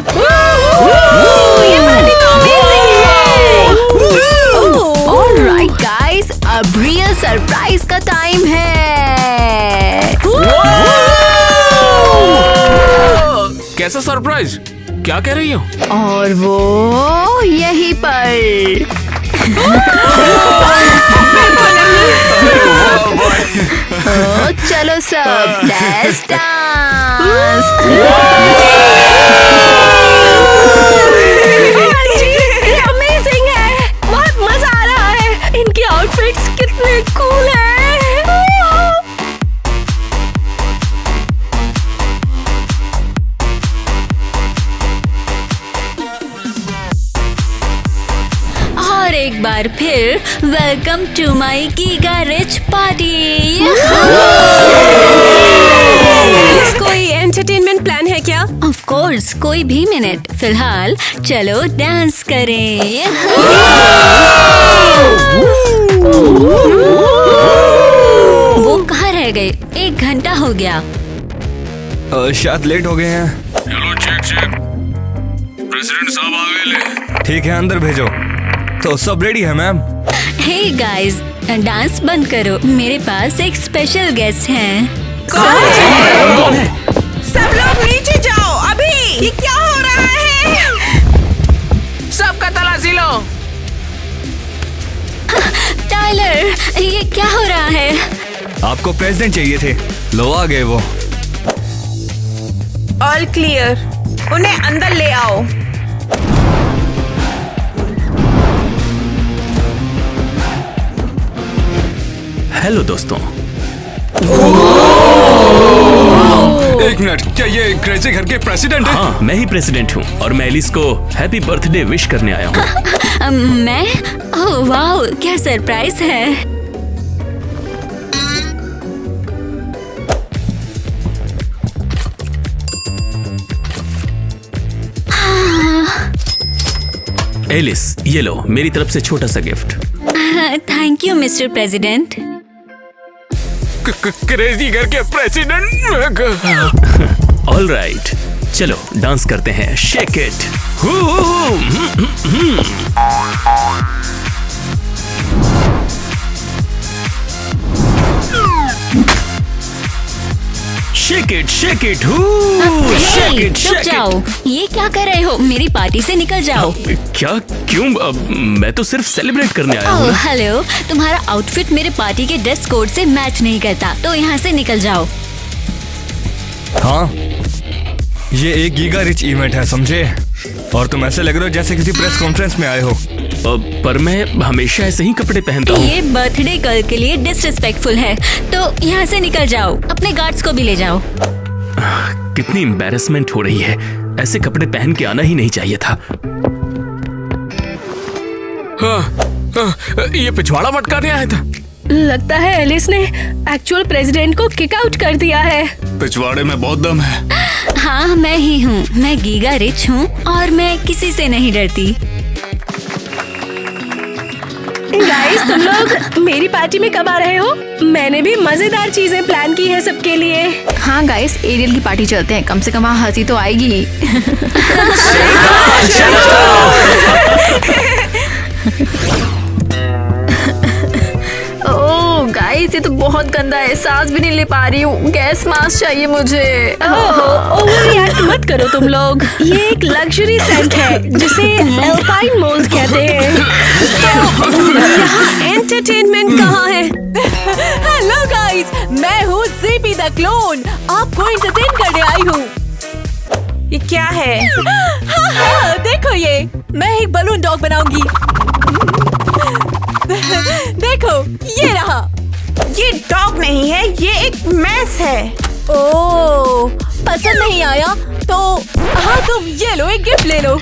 ये पार्टी तो amazing है। ऑलराइट गाइस, अब रियल सरप्राइज का टाइम है। कैसा सरप्राइज? क्या कह रही हो? और वो यहीं पर। ओ, चलो सब लेट्स डांस। अमेजिंग है, बहुत मजा आ रहा है। इनकी आउटफिट्स कितने कूल हैं। और एक बार फिर welcome to my giga rich party. कोई एंटरटेनमेंट प्लान है क्या? ऑफ कोर्स, कोई भी मिनट। फिलहाल चलो डांस करें। वो कहाँ रह गए? 1 घंटा हो गया। शायद लेट हो गए हैं। चलो चेक। प्रेसिडेंट साहब आ गए ले। ठीक है, अंदर भेजो। तो सब रेडी है मैम? हे गाइस, डांस बंद करो, मेरे पास एक स्पेशल गेस्ट हैं। कौन है? सब लोग नीचे जाओ अभी। ये क्या हो रहा है? सबका तलाशी लो। टाइलर, ये क्या हो रहा है? आपको प्रेसिडेंट चाहिए थे, लो आ गए वो। ऑल क्लियर, उन्हें अंदर ले आओ। हेलो दोस्तों। एक मिनट, क्या ये क्रेजी घर के प्रेसिडेंट है? हाँ, मैं ही प्रेसिडेंट हूँ और मैं एलिस को हैप्पी बर्थडे विश करने आया हूँ। मैं? ओह वाओ, क्या सरप्राइज है। एलिस, ये लो मेरी तरफ से छोटा सा gift. Thank you mister president. Crazy घर के प्रेसिडेंट। ऑल राइट, चलो डांस करते हैं। Shake it. Shake it, shake it, shake it, रुक जाओ, ये क्या कर रहे हो? मेरी पार्टी से निकल जाओ। क्या? क्यों? मैं तो सिर्फ सेलिब्रेट करने आया हूँ। हेलो, तुम्हारा आउटफिट मेरे पार्टी के ड्रेस कोड से मैच नहीं करता, तो यहाँ से निकल जाओ। हाँ, ये एक गीगा रिच इवेंट है, समझे? और तुम ऐसे लग रहे हो जैसे किसी प्रेस कॉन्फ्रेंस में आए हो। पर मैं हमेशा ऐसे ही कपड़े पहनता हूँ। ये बर्थडे गर्ल के लिए डिसरिस्पेक्टफुल है, तो यहाँ से निकल जाओ। अपने गार्ड्स को भी ले जाओ। कितनी एम्बैरेसमेंट हो रही है, ऐसे कपड़े पहन के आना ही नहीं चाहिए था। ये पिछवाड़ा मटकाने आया था। लगता है एलिस ने एक्चुअल प्रेसिडेंट को किक आउट कर दिया है। पिछवाड़े में बहुत दम है। हाँ, मैं ही हूँ। मैं गीगा रिच हूँ और मैं किसी से नहीं डरती। गाइस, तुम लोग मेरी पार्टी में कब आ रहे हो? मैंने भी मजेदार चीजें प्लान की है सबके लिए। हाँ गाइस, एरियल की पार्टी चलते हैं, कम से कम वहाँ हंसी तो आएगी। ओह गाइस, ये तो बहुत गंदा है, सांस भी नहीं ले पा रही हूँ। गैस मास्क चाहिए मुझे। ओवररिएक्ट मत करो तुम लोग। ये एक लग्जरी सेंट है जिसे एल्पाइन मोल्ड कहते हैं। यहाँ एंटरटेनमेंट कहाँ है? हेलो गाइस, मैं हूँ ज़ीपी द क्लोन, आपको एंटरटेन करने आई हूँ। ये क्या है? हाँ, देखो ये, मैं एक बलून डॉग बनाऊंगी। देखो, ये रहा। ये डॉग नहीं है, ये एक मैस है। ओह, पसंद नहीं आया तो हाथ तुम ये लो, एक गिफ्ट ले लो।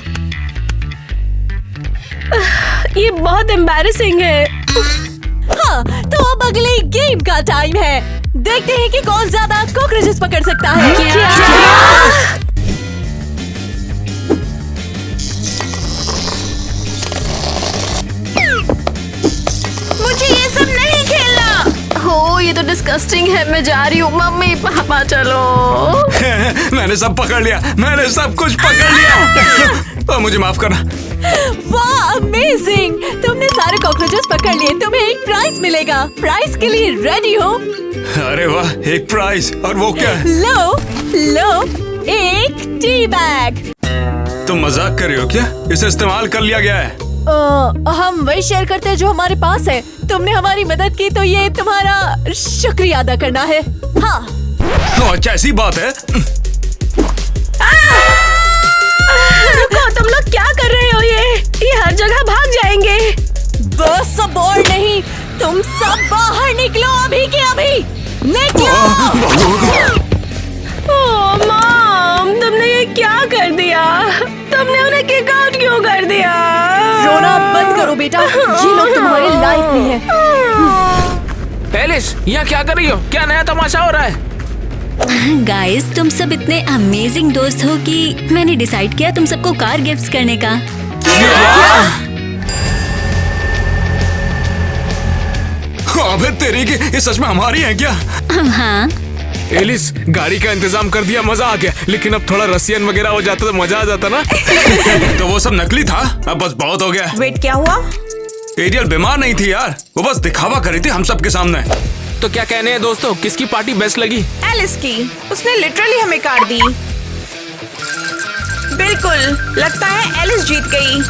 ये बहुत एम्बैरेसिंग है। हाँ, तो अब अगले गेम का टाइम है। देखते हैं कि कौन ज्यादा कॉकरोचेस पकड़ सकता है। क्या? मुझे ये सब नहीं खेलना। हो, ये तो डिस्गस्टिंग है। मैं जा रही हूँ। मम्मी पापा चलो। मैंने सब पकड़ लिया, मैंने सब कुछ पकड़ लिया। और मुझे माफ करना। वाह, अमेजिंग! तुमने सारे कॉकरोचेस पकड़ लिए। तुम्हें एक प्राइज मिलेगा। प्राइज के लिए रेडी हो? अरे वाह, एक प्राइज। और वो क्या है? लो, एक टी बैग। तुम मजाक कर रही हो क्या? इसे इस्तेमाल कर लिया गया है। हम वही शेयर करते हैं जो हमारे पास है। तुमने हमारी मदद की तो ये तुम्हारा शुक्रिया अदा करना है। हाँ। अच्छा, ऐसी बात है। रुको, तुम लोग क्या कर रहे हो? ये हर जगह भाग जाएंगे। बस अब और नहीं, तुम सब बाहर निकलो अभी के अभी। निकलो। ओह मॉम, तुमने ये क्या कर दिया? तुमने उन्हें किक आउट क्यों कर दिया? रोना बंद करो बेटा, ये लोग तुम्हारी लाइफ में है। एलिस, यहाँ क्या कर रही हो? क्या नया तमाशा हो रहा है? गाइस, तुम सब इतने अमेजिंग दोस्त हो कि मैंने डिसाइड किया तुम सबको कार गिफ्ट करने का। अबे तेरी की, ये सच में हमारी है क्या? हाँ। एलिस, गाड़ी का इंतजाम कर दिया, मजा आ गया। लेकिन अब थोड़ा रसियन वगैरह हो जाता तो मजा आ जाता ना। तो वो सब नकली था। अब बस बहुत हो गया। वेट, क्या हुआ? एरियल बीमार नहीं थी यार, वो बस दिखावा कर रही थी हम सब के सामने। तो क्या कहने हैं दोस्तों, किसकी पार्टी बेस्ट लगी? एलिस की। उसने लिटरली हमें काट दी। बिल्कुल, लगता है एलिस जीत गई।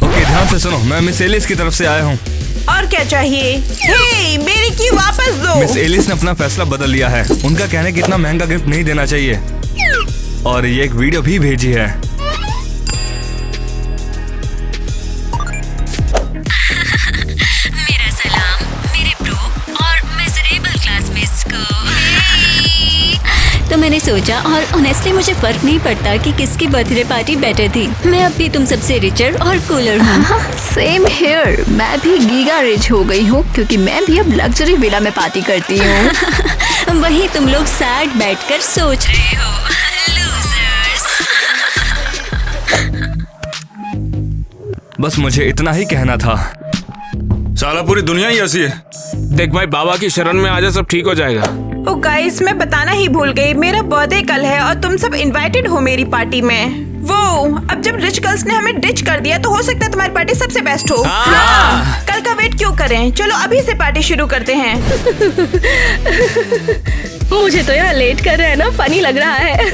ओके, ध्यान से सुनो, मैं मिस एलिस की तरफ से आया हूँ। और क्या चाहिए? हे, मेरी की वापस दो। मिस एलिस ने अपना फैसला बदल लिया है। उनका कहना है कि इतना महंगा गिफ्ट नहीं देना चाहिए। और ये एक वीडियो भी भेजी है। मेरा सलाम मेरे प्रो और मिजरेबल क्लासमेट्स को। तो मैंने सोचा, और ऑनेस्टली मुझे फर्क नहीं पड़ता कि किसकी बर्थडे पार्टी बेटर थी। मैं अब भी तुम सबसे रिचर और कूलर हूँ। Same here. मैं भी गीगा रिच हो गई हूँ क्योंकि मैं भी अब लग्जरी विला में पार्टी करती हूँ। वही तुम लोग सैड बैठकर सोच रहे हो। लूजर्स। बस मुझे इतना ही कहना था। साला पूरी दुनिया ही ऐसी है। देख भाई, बाबा की शरण में आजा, सब ठीक हो जाएगा। ओ गाइस, मैं बताना ही भूल गई, मेरा बर्थडे कल है और तुम सब इनवाइटेड हो मेरी पार्टी में। वो अब जब रिच गर्ल्स ने हमें डिच कर दिया तो हो सकता है तुम्हारी पार्टी सबसे बेस्ट हो। कल का वेट क्यों करें? चलो अभी से पार्टी शुरू करते हैं। मुझे तो यहाँ लेट कर रहे हैं ना, फनी लग रहा है।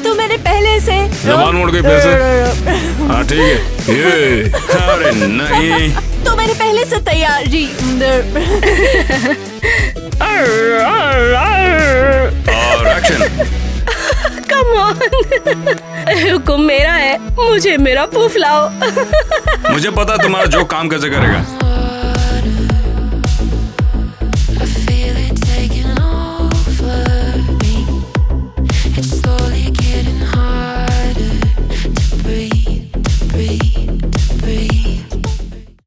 तो मैंने पहले से जबान मुड़ गई फिर से। हाँ ठीक है। ये अरे नहीं, तो मैंने पहले से तैयारी। और एक्शन। Come on. हुक्म मेरा है, मुझे मेरा पूफ लाओ। मुझे पता तुम्हारा जो काम कैसे करेगा।